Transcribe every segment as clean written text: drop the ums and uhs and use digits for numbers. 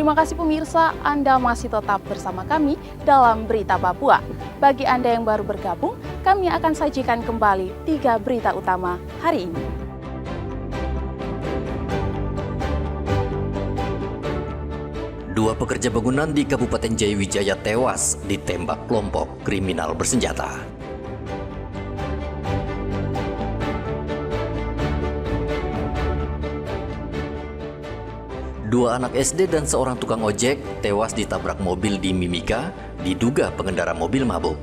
Terima kasih pemirsa, Anda masih tetap bersama kami dalam Berita Papua. Bagi Anda yang baru bergabung, kami akan sajikan kembali 3 berita utama hari ini. Dua pekerja bangunan di Kabupaten Jayawijaya tewas ditembak kelompok kriminal bersenjata. Dua anak SD dan seorang tukang ojek tewas ditabrak mobil di Mimika, diduga pengendara mobil mabuk.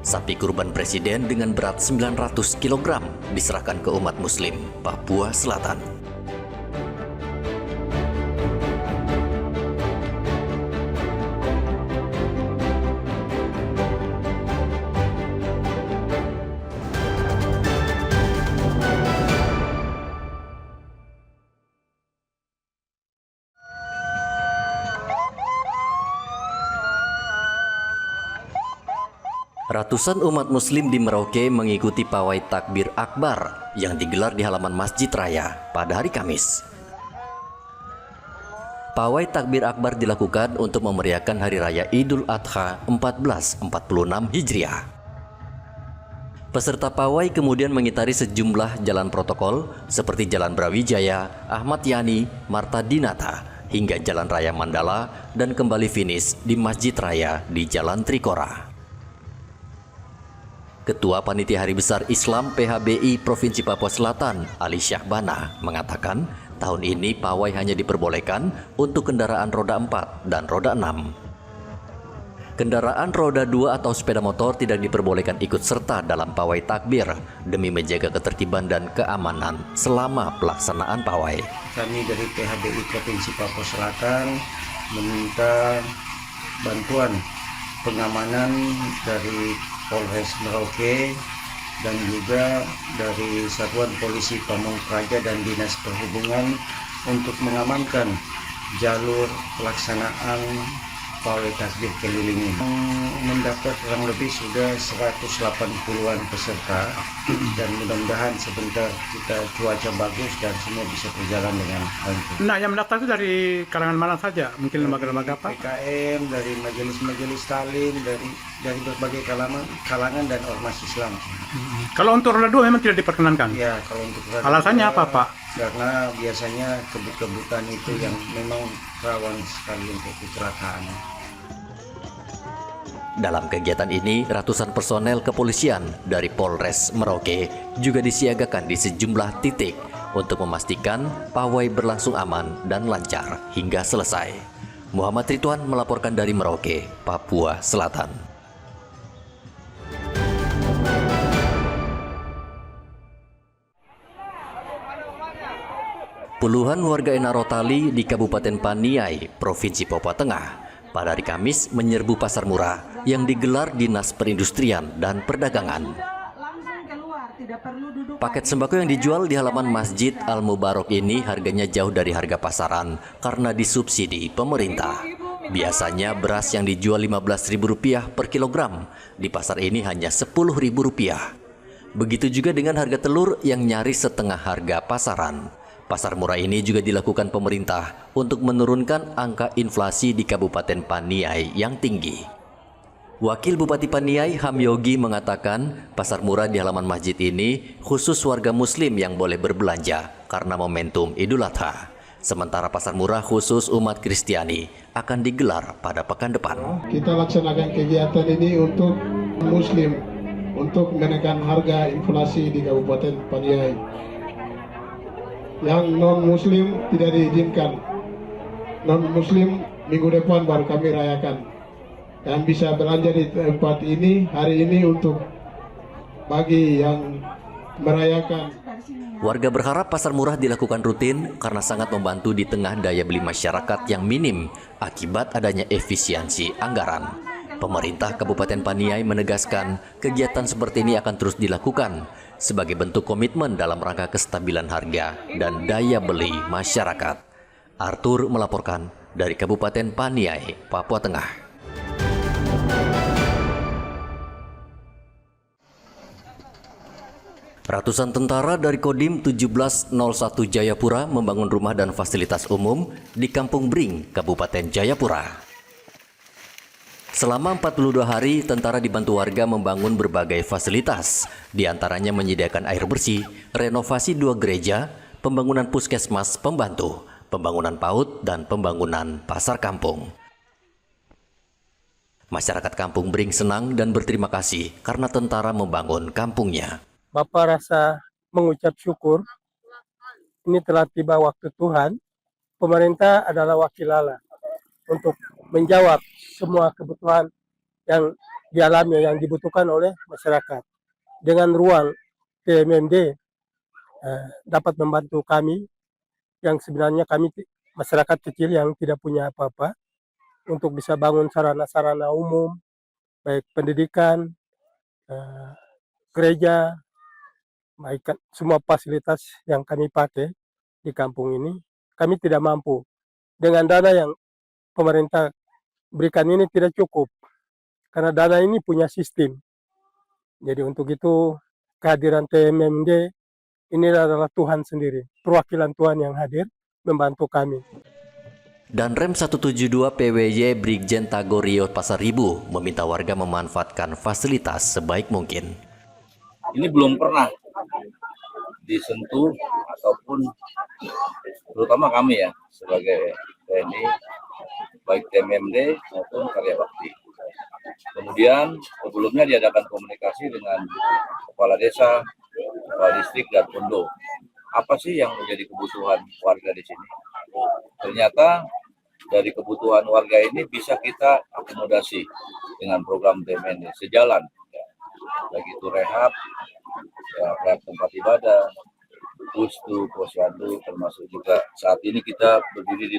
Sapi kurban presiden dengan berat 900 kg diserahkan ke umat muslim Papua Selatan. Ratusan umat muslim di Merauke mengikuti pawai takbir akbar yang digelar di halaman Masjid Raya pada hari Kamis. Pawai takbir akbar dilakukan untuk memeriahkan Hari Raya Idul Adha 1446 Hijriah. Peserta pawai kemudian mengitari sejumlah jalan protokol seperti Jalan Brawijaya, Ahmad Yani, Marta Dinata, hingga Jalan Raya Mandala dan kembali finish di Masjid Raya di Jalan Trikora. Ketua Panitia Hari Besar Islam PHBI Provinsi Papua Selatan, Ali Syahbana, mengatakan tahun ini pawai hanya diperbolehkan untuk kendaraan roda 4 dan roda 6. Kendaraan roda 2 atau sepeda motor tidak diperbolehkan ikut serta dalam pawai takbir demi menjaga ketertiban dan keamanan selama pelaksanaan pawai. Kami dari PHBI Provinsi Papua Selatan meminta bantuan pengamanan dari Polres Merauke dan juga dari Satuan Polisi Pamong Praja dan Dinas Perhubungan untuk mengamankan jalur pelaksanaan pawai takbir keliling ini. Mendaftar kurang lebih sudah 180-an peserta dan mudah-mudahan sebentar kita cuaca bagus dan semua bisa berjalan dengan lancar. Nah, yang mendaftar itu dari kalangan mana saja? Mungkin lembaga-lembaga apa? PKM, dari majelis-majelis taklim, dari berbagai kalangan dan ormas Islam. Kalau untuk roda 2 memang tidak diperkenankan? Ya, kalau untuk roda alasannya 2, apa, Pak? Karena biasanya kebut-kebutan itu yang memang rawan sekali untuk kecelakaan. Dalam kegiatan ini, ratusan personel kepolisian dari Polres Merauke juga disiagakan di sejumlah titik untuk memastikan pawai berlangsung aman dan lancar hingga selesai. Muhammad Ridwan melaporkan dari Merauke, Papua Selatan. Puluhan warga Enarotali di Kabupaten Paniai, Provinsi Papua Tengah, pada hari Kamis menyerbu pasar murah yang digelar Dinas Perindustrian dan Perdagangan. Paket sembako yang dijual di halaman Masjid Al-Mubarak ini harganya jauh dari harga pasaran karena disubsidi pemerintah. Biasanya beras yang dijual Rp15.000 per kilogram, di pasar ini hanya Rp10.000. Begitu juga dengan harga telur yang nyaris setengah harga pasaran. Pasar murah ini juga dilakukan pemerintah untuk menurunkan angka inflasi di Kabupaten Paniai yang tinggi. Wakil Bupati Paniai Hamyogi mengatakan pasar murah di halaman masjid ini khusus warga muslim yang boleh berbelanja karena momentum Idul Adha. Sementara pasar murah khusus umat Kristiani akan digelar pada pekan depan. Kita laksanakan kegiatan ini untuk muslim, untuk menekan harga inflasi di Kabupaten Paniai. Yang non-muslim tidak diizinkan. Non-muslim minggu depan baru kami rayakan. Dan bisa belanja di tempat ini hari ini untuk bagi yang merayakan. Warga berharap pasar murah dilakukan rutin karena sangat membantu di tengah daya beli masyarakat yang minim akibat adanya efisiensi anggaran. Pemerintah Kabupaten Paniai menegaskan kegiatan seperti ini akan terus dilakukan sebagai bentuk komitmen dalam rangka kestabilan harga dan daya beli masyarakat. Arthur melaporkan dari Kabupaten Paniai, Papua Tengah. Ratusan tentara dari Kodim 1701 Jayapura membangun rumah dan fasilitas umum di Kampung Bring, Kabupaten Jayapura. Selama 42 hari, tentara dibantu warga membangun berbagai fasilitas, di antaranya menyediakan air bersih, renovasi 2 gereja, pembangunan puskesmas pembantu, pembangunan PAUD, dan pembangunan pasar kampung. Masyarakat Kampung Bring senang dan berterima kasih karena tentara membangun kampungnya. Bapak rasa mengucap syukur, ini telah tiba waktu Tuhan, pemerintah adalah wakil Allah untuk menjawab semua kebutuhan yang dialami, yang dibutuhkan oleh masyarakat. Dengan ruang TMMD dapat membantu kami, yang sebenarnya kami masyarakat kecil yang tidak punya apa-apa, untuk bisa bangun sarana-sarana umum, baik pendidikan, gereja, baik semua fasilitas yang kami pakai di kampung ini, kami tidak mampu. Dengan dana yang pemerintah berikan ini tidak cukup, karena dana ini punya sistem. Jadi untuk itu kehadiran TMMD ini adalah Tuhan sendiri, perwakilan Tuhan yang hadir membantu kami. Dan Rem 172 PWY Brigjen Tagorio Pasaribu meminta warga memanfaatkan fasilitas sebaik mungkin. Ini belum pernah disentuh ataupun terutama kami ya sebagai TNI, baik TMMD maupun karya bakti. Kemudian sebelumnya diadakan komunikasi dengan kepala desa, kepala distrik, dan Pondo. Apa sih yang menjadi kebutuhan warga di sini? Ternyata dari kebutuhan warga ini bisa kita akomodasi dengan program TMND sejalan, ya. Baik itu rehab, ya, rehab tempat ibadah, pustu, posyandu, termasuk juga saat ini kita berdiri di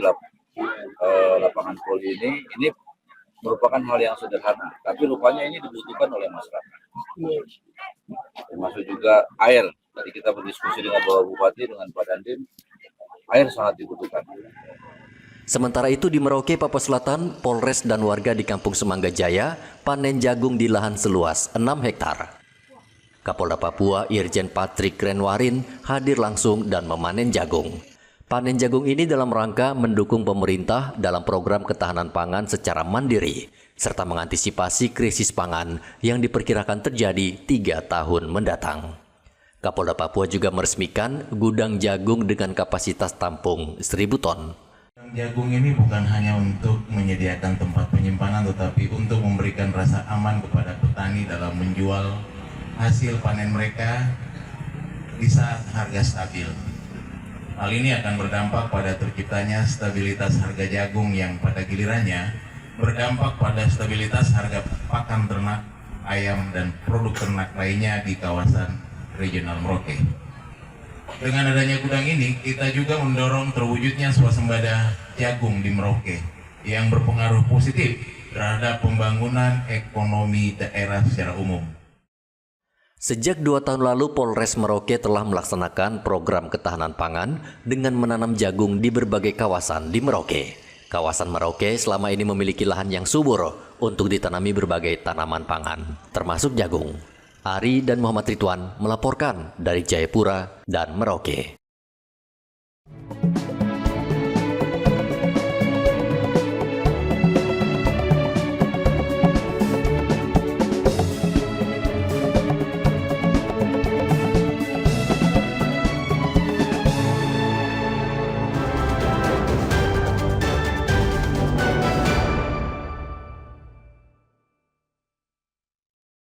lapangan voli ini merupakan hal yang sederhana, tapi rupanya ini dibutuhkan oleh masyarakat. Termasuk juga air. Tadi kita berdiskusi dengan Bapak Bupati, dengan Pak Dandim, air sangat dibutuhkan. Sementara itu di Merauke, Papua Selatan, Polres dan warga di Kampung Semangga Jaya panen jagung di lahan seluas 6 hektar. Kapolda Papua Irjen Patrick Renwarin hadir langsung dan memanen jagung. Panen jagung ini dalam rangka mendukung pemerintah dalam program ketahanan pangan secara mandiri, serta mengantisipasi krisis pangan yang diperkirakan terjadi 3 tahun mendatang. Kapolda Papua juga meresmikan gudang jagung dengan kapasitas tampung 1.000 ton. Jagung ini bukan hanya untuk menyediakan tempat penyimpanan, tetapi untuk memberikan rasa aman kepada petani dalam menjual hasil panen mereka di saat harga stabil. Hal ini akan berdampak pada terciptanya stabilitas harga jagung yang pada gilirannya berdampak pada stabilitas harga pakan ternak, ayam, dan produk ternak lainnya di kawasan regional Merauke. Dengan adanya gudang ini, kita juga mendorong terwujudnya swasembada jagung di Merauke yang berpengaruh positif terhadap pembangunan ekonomi daerah secara umum. Sejak 2 tahun lalu, Polres Merauke telah melaksanakan program ketahanan pangan dengan menanam jagung di berbagai kawasan di Merauke. Kawasan Merauke selama ini memiliki lahan yang subur untuk ditanami berbagai tanaman pangan, termasuk jagung. Ari dan Muhammad Ridwan melaporkan dari Jayapura dan Merauke.